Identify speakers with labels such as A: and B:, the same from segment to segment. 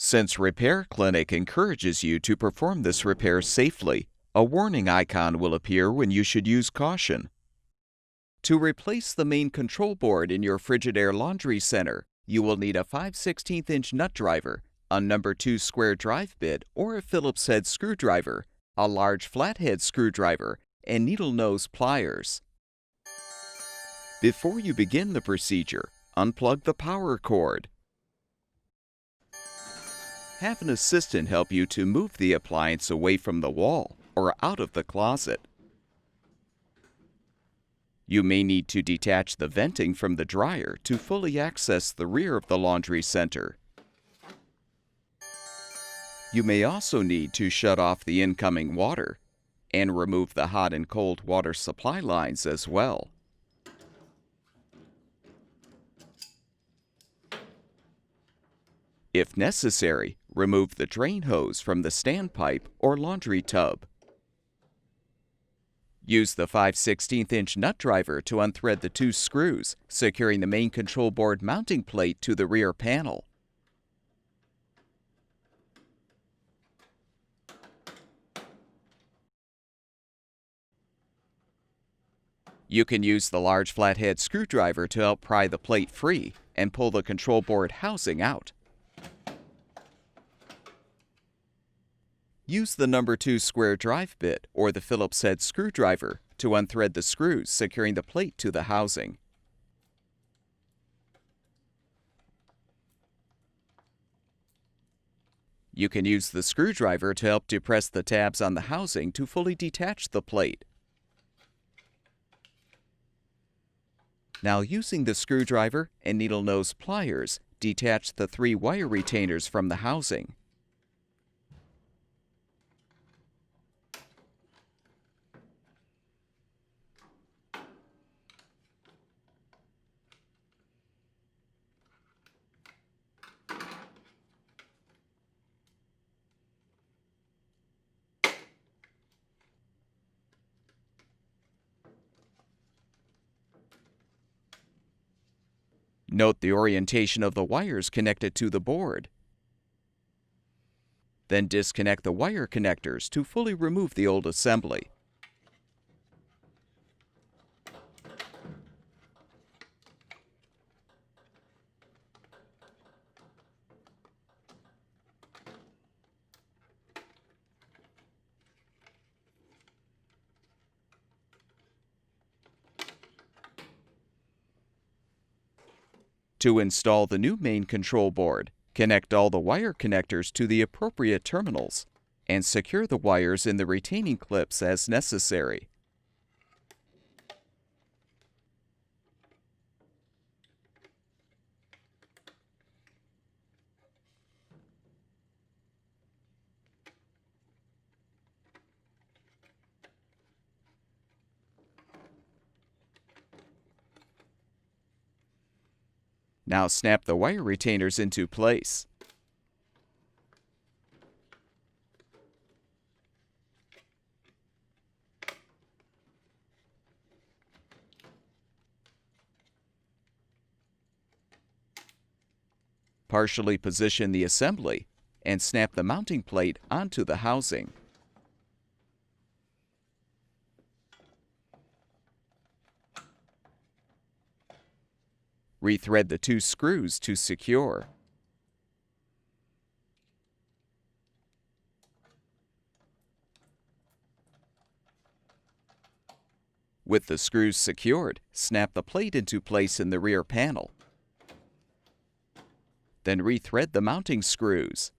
A: Since Repair Clinic encourages you to perform this repair safely, a warning icon will appear when you should use caution. To replace the main control board in your Frigidaire laundry center, you will need a 5/16" nut driver, a number 2 square drive bit or a Phillips head screwdriver, a large flathead screwdriver, and needle nose pliers. Before you begin the procedure, unplug the power cord. Have an assistant help you to move the appliance away from the wall or out of the closet. You may need to detach the venting from the dryer to fully access the rear of the laundry center. You may also need to shut off the incoming water and remove the hot and cold water supply lines as well. If necessary, remove the drain hose from the standpipe or laundry tub. Use the 5/16" nut driver to unthread the 2 screws, securing the main control board mounting plate to the rear panel. You can use the large flathead screwdriver to help pry the plate free and pull the control board housing out. Use the number 2 square drive bit or the Phillips head screwdriver to unthread the screws securing the plate to the housing. You can use the screwdriver to help depress the tabs on the housing to fully detach the plate. Now, using the screwdriver and needle nose pliers, detach the 3 wire retainers from the housing. Note the orientation of the wires connected to the board. Then disconnect the wire connectors to fully remove the old assembly. To install the new main control board, connect all the wire connectors to the appropriate terminals and secure the wires in the retaining clips as necessary. Now snap the wire retainers into place. Partially position the assembly and snap the mounting plate onto the housing. Rethread the 2 screws to secure. With the screws secured, snap the plate into place in the rear panel. Then rethread the mounting screws.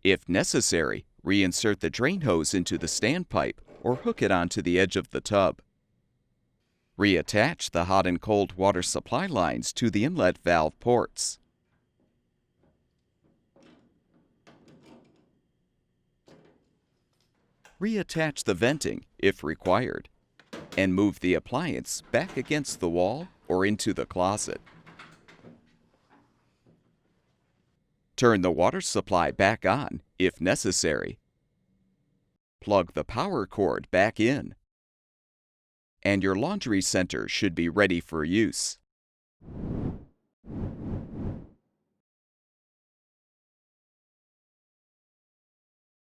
A: If necessary, reinsert the drain hose into the standpipe or hook it onto the edge of the tub. Reattach the hot and cold water supply lines to the inlet valve ports. Reattach the venting if required, and move the appliance back against the wall or into the closet. Turn the water supply back on if necessary. Plug the power cord back in, and your laundry center should be ready for use.